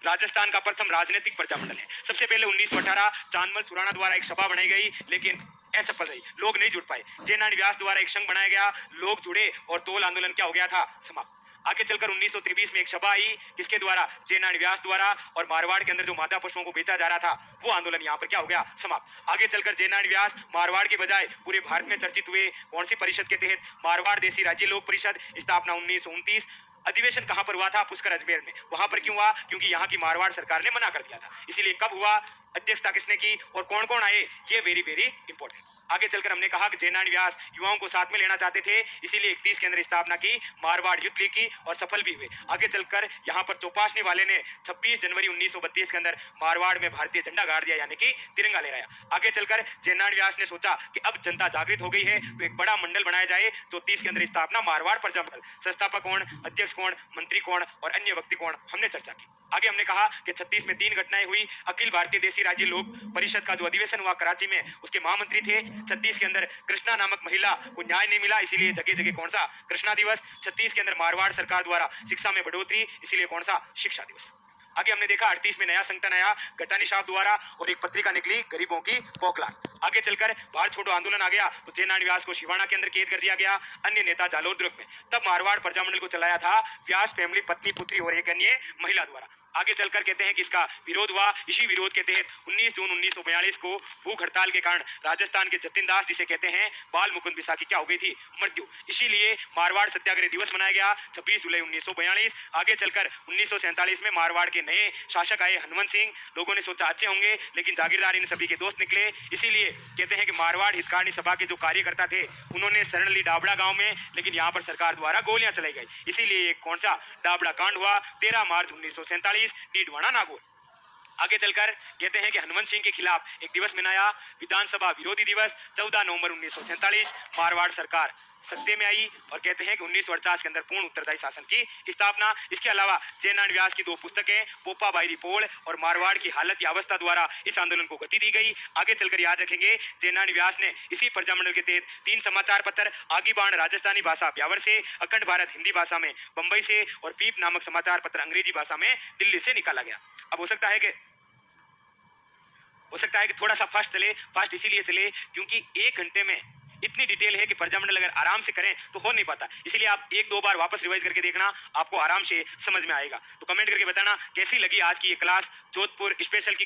राजस्थान का प्रथम राजनीतिक प्रजामंडल है। सबसे पहले 1918 चांदमल सुराणा द्वारा एक सभा बनाई गई, लेकिन असफल रही, लोग नहीं जुड़ पाए। जयनारायण व्यास द्वारा एक संघ बनाया गया, लोग जुड़े और तोल आंदोलन क्या हो गया था, समाप्त। आगे चलकर 1923 में एक सभा आई, किसके द्वारा, जयनारायण व्यास द्वारा, और मारवाड़ के अंदर जो मादा पशुओं को बेचा जा रहा था वो आंदोलन यहाँ पर क्या हो गया, समाप्त। आगे चलकर जयनारायण व्यास मारवाड़ के बजाय पूरे भारत में चर्चित हुए। कौन सी परिषद के तहत, मारवाड़ देसी राज्य लोक परिषद, स्थापना 1929। अधिवेशन कहां पर हुआ था, पुष्कर अजमेर में। वहां पर क्यों हुआ, क्योंकि यहाँ की मारवाड़ सरकार ने मना कर दिया था, इसीलिए कब हुआ, अध्यक्षता किसने की और कौन कौन आए, ये वेरी वेरी इंपॉर्टेंट। आगे चलकर हमने कहा कि जयनारायण व्यास युवाओं को साथ में लेना चाहते थे, इसीलिए 31 के अंदर स्थापना की, मारवाड़ युद्ध लीग की और सफल भी हुए। आगे चलकर यहाँ पर चौपासनी वाले ने 26 जनवरी 1932 के अंदर मारवाड़ में भारतीय झंडा गाड़ दिया, यानी कि तिरंगा लहराया। आगे चलकर जयनारायण व्यास ने सोचा कि अब जनता जागृत हो गई है तो एक बड़ा मंडल बनाया जाए। 34 के अंदर स्थापना, मारवाड़ प्रजामंडल। संस्थापक कौन, अध्यक्ष कौन, मंत्री कौन और अन्य व्यक्ति कौन, हमने चर्चा की। आगे हमने कहा कि 36 में 3 घटनाएं हुई। अखिल भारतीय देसी राज्य लोक परिषद का जो अधिवेशन हुआ कराची में, उसके महामंत्री थे। 36 के अंदर कृष्णा नामक महिला को न्याय नहीं मिला, इसीलिए जगह जगह कौन सा, कृष्णा दिवस। 36 के अंदर मारवाड़ सरकार द्वारा शिक्षा में बढ़ोतरी, इसीलिए कौन सा, शिक्षा दिवस। आगे हमने देखा 38 में नया संगठन आया गटानी साहब द्वारा और एक पत्रिका निकली गरीबों की पोखलार। आगे चलकर भारत छोड़ो आंदोलन आ गया तो जयनारायण व्यास को शिवाना के अंदर कैद कर दिया गया, अन्य नेता जालोर दुर्ग में। तब मारवाड़ प्रजामंडल को चलाया था व्यास फैमिली, पत्नी पुत्री और एक अन्य महिला द्वारा। आगे चलकर कहते हैं कि इसका विरोध हुआ। इसी विरोध के तहत 19 जून 1942 को भूख हड़ताल के कारण राजस्थान के जतिन दास, जिसे कहते हैं बाल मुकुंद बिसा, की क्या हो गई थी, मृत्यु। इसीलिए मारवाड़ सत्याग्रह दिवस मनाया गया 26 जुलाई 1942। आगे चलकर 1947 में मारवाड़ के नए शासक आए हनुमंत सिंह। लोगों ने सोचा अच्छे होंगे, लेकिन जागीरदार इन सभी के दोस्त निकले। इसीलिए कहते हैं कि मारवाड़ हितकारिणी सभा के जो कार्यकर्ता थे उन्होंने शरण ली डाबड़ा गांव में, लेकिन यहाँ पर सरकार द्वारा गोलियां चलाई गई, इसीलिए कौन सा, डाबड़ा कांड हुआ 13 मार्च 1947, डीडवाना नागौर। आगे चलकर कहते हैं कि हनुमंत सिंह के खिलाफ एक दिवस मनाया, विधानसभा विरोधी दिवस। 14 नवंबर 1947 मारवाड़ सरकार सत्ते में आई और कहते हैं कि 1948 के अंदर पूर्ण उत्तरदायी शासन की स्थापना। इसके अलावा जयनारायण व्यास की 2 पुस्तकें, पोपा बाई रिपोर्ट और मारवाड़ की हालत या अवस्था द्वारा इस आंदोलन को गति दी गई। आगे चलकर याद रखेंगे जयनारायण व्यास ने इसी प्रजामंडल के तहत 3 समाचार पत्र, आगी बाण राजस्थानी भाषा ब्यावर से, अखंड भारत हिंदी भाषा में बंबई से और पीप नामक समाचार पत्र अंग्रेजी भाषा में दिल्ली से निकाला गया। अब हो सकता है कि थोड़ा सा फास्ट चले। फास्ट इसीलिए चले क्योंकि 1 घंटे में इतनी डिटेल है कि प्रजामंडल अगर आराम से करें तो हो नहीं पाता, इसलिए आप 1-2 बार वापस रिवाइज करके देखना, आपको आराम से समझ में आएगा। तो कमेंट करके बताना कैसी लगी आज की ये क्लास जोधपुर स्पेशल की।